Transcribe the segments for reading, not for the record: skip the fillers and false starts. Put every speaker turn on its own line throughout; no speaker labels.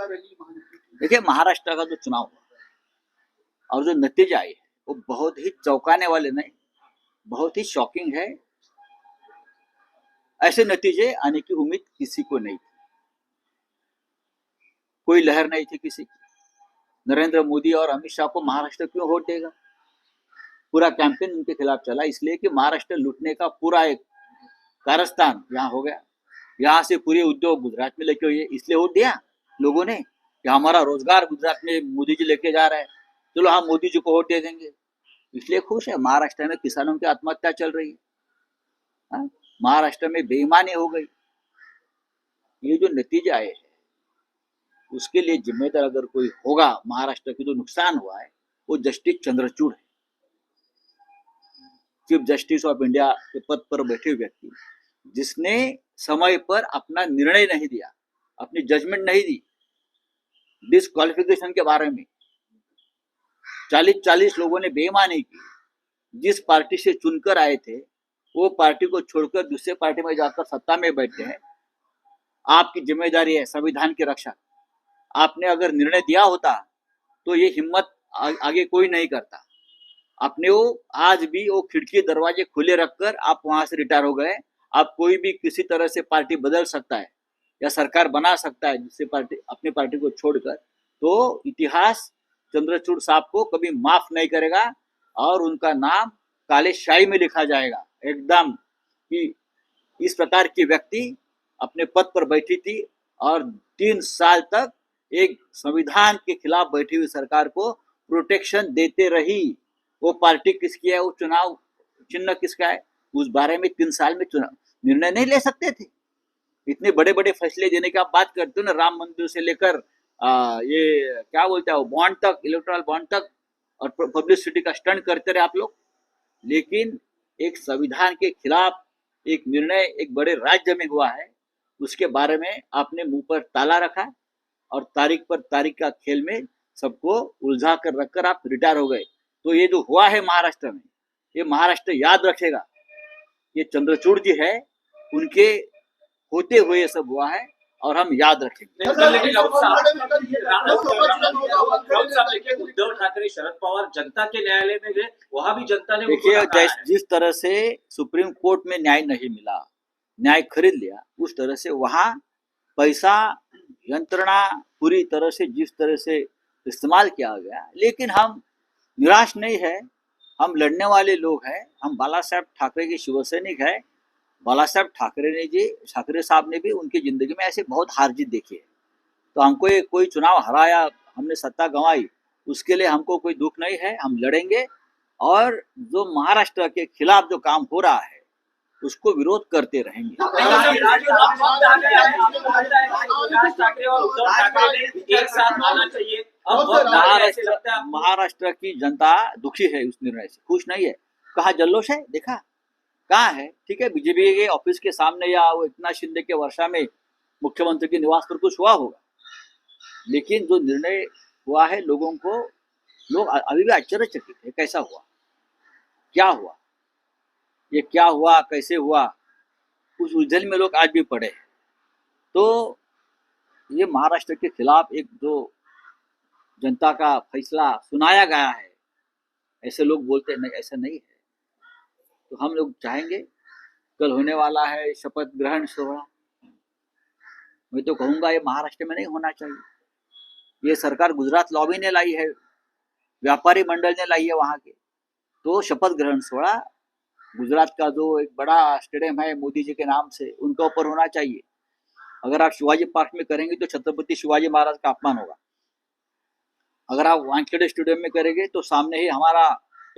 भूमिका रही महायुति की?
देखिए, महाराष्ट्र का जो चुनाव हुआ और जो नतीजे आए वो बहुत ही चौंकाने वाले नहीं, बहुत ही शॉकिंग है। ऐसे नतीजे आने की उम्मीद किसी को नहीं थी, कोई लहर नहीं थी किसी की। नरेंद्र मोदी और अमित शाह को महाराष्ट्र क्यों वोट देगा? पूरा कैंपेन उनके खिलाफ चला इसलिए कि महाराष्ट्र लूटने का पूरा एक कारस्तान यहाँ हो गया। यहाँ से पूरे उद्योग गुजरात में लेके हुए, इसलिए वोट दिया लोगों ने कि हमारा रोजगार गुजरात में मोदी जी लेके जा रहे हैं, चलो हम मोदी जी को वोट दे देंगे, इसलिए खुश है। महाराष्ट्र में किसानों की आत्महत्या चल रही है, महाराष्ट्र में बेईमानी हो गई। ये जो नतीजे आए हैं उसके लिए जिम्मेदार अगर कोई होगा, महाराष्ट्र की जो नुकसान हुआ है वो जस्टिस चंद्रचूड़ है। चीफ जस्टिस ऑफ इंडिया के पद पर बैठे व्यक्ति जिसने समय पर अपना निर्णय नहीं दिया, अपनी जजमेंट नहीं दी डिस्क्वालिफिकेशन के बारे में। 40 लोगों ने बेईमानी की, जिस पार्टी से चुनकर आए थे वो पार्टी को छोड़कर दूसरे पार्टी में जाकर सत्ता में बैठे हैं। आपकी जिम्मेदारी है संविधान की रक्षा। आपने अगर निर्णय दिया होता तो ये हिम्मत आगे कोई नहीं करता। आपने वो आज भी वो खिड़की दरवाजे खुले रखकर आप वहां से रिटायर हो गए। आप कोई भी किसी तरह से पार्टी बदल सकता है या सरकार बना सकता है जिससे पार्टी अपनी पार्टी को छोड़कर, तो इतिहास चंद्रचूड़ साहब को कभी माफ नहीं करेगा और उनका नाम काले शाही में लिखा जाएगा एकदम, कि इस प्रकार की व्यक्ति अपने पद पर बैठी थी और 3 साल तक एक संविधान के खिलाफ बैठी हुई सरकार को प्रोटेक्शन देते रही। वो पार्टी किसकी है, वो चुनाव चिन्ह किसका है, उस बारे में 3 साल में चुनाव निर्णय नहीं ले सकते थे। इतने बड़े बड़े फैसले देने की आप बात करते हो ना, राम मंदिर से लेकर ये क्या बोलते हैं बॉन्ड तक, इलेक्टोरल बॉन्ड तक, और पब्लिसिटी का स्टंट करते रहे आप लोग। लेकिन एक संविधान के खिलाफ एक निर्णय एक बड़े राज्य में हुआ है, उसके बारे में आपने मुंह पर ताला रखा और तारीख पर तारीख का खेल में सबको उलझा कर रखकर आप रिटायर हो गए। तो ये जो हुआ है महाराष्ट्र में, ये महाराष्ट्र याद रखेगा। ये चंद्रचूड़ जी है, उनके होते हुए ये सब हुआ है और हम याद रखेंगे।
उद्धव ठाकरे शरद पवार जनता के न्यायालय में गए, वहां भी जनता ने
देखिए, जिस तरह से सुप्रीम कोर्ट में न्याय नहीं मिला, न्याय खरीद लिया, उस तरह से वहां पैसा यंत्रणा पूरी तरह से जिस तरह से इस्तेमाल किया गया। लेकिन हम निराश नहीं है, हम लड़ने वाले लोग हैं। हम बाला साहब ठाकरे के शिवसैनिक है। बाला साहब ठाकरे साहब ने भी उनकी जिंदगी में ऐसे बहुत हार जीत देखी है। तो हमको कोई चुनाव हराया, हमने सत्ता गंवाई, उसके लिए हमको कोई दुख नहीं है। हम लड़ेंगे और जो महाराष्ट्र के खिलाफ जो काम हो रहा है उसको विरोध करते रहेंगे। महाराष्ट्र की जनता दुखी है, उस निर्णय से खुश नहीं है। कहाँ जल्लोष है, देखा कहाँ है? ठीक है, बीजेपी के ऑफिस के सामने या वो एकनाथ शिंदे के वर्षा में मुख्यमंत्री के निवास पर कुछ हुआ होगा, लेकिन जो निर्णय हुआ है लोगों को, लोग अभी भी आश्चर्यचकित है। कैसा हुआ, क्या हुआ, ये क्या हुआ, कैसे हुआ, उस उलझन में लोग आज भी पड़े हैं। तो ये महाराष्ट्र के खिलाफ एक जो जनता का फैसला सुनाया गया है, ऐसे लोग बोलते नहीं, ऐसा नहीं है। तो हम लोग चाहेंगे, कल होने वाला है शपथ ग्रहण सोहरा, मैं तो कहूँगा ये महाराष्ट्र में नहीं होना चाहिए। ये सरकार गुजरात लॉबी ने लाई है, व्यापारी मंडल ने लाई है वहाँ के। तो शपथ ग्रहण सोहरा गुजरात का जो एक बड़ा स्टेडियम है मोदी जी के नाम से, उनके ऊपर होना चाहिए। अगर आप शिवाजी पार्क में करेंगे तो छत्रपति शिवाजी महाराज का अपमान होगा। अगर आप वानखेड़े स्टेडियम में करेंगे तो सामने ही हमारा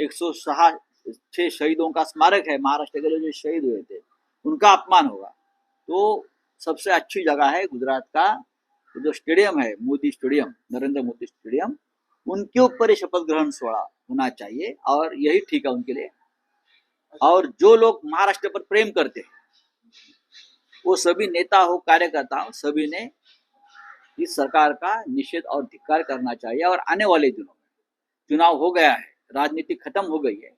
106 शहीदों का स्मारक है, महाराष्ट्र के जो शहीद हुए थे उनका अपमान होगा। तो सबसे अच्छी जगह है गुजरात का जो स्टेडियम है, मोदी स्टेडियम, नरेंद्र मोदी स्टेडियम, उनके ऊपर ये शपथ ग्रहण सोहरा होना चाहिए और यही ठीक है उनके लिए। और जो लोग महाराष्ट्र पर प्रेम करते हैं, वो सभी नेता हो, कार्यकर्ता हो, सभी ने इस सरकार का निषेध और धिक्कार करना चाहिए। और आने वाले दिनों में चुनाव हो गया है, राजनीति खत्म हो गई है,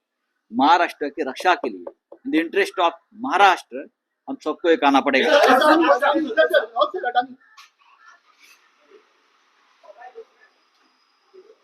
महाराष्ट्र की रक्षा के लिए, in the interest of Maharashtra, हम सबको एक आना पड़ेगा।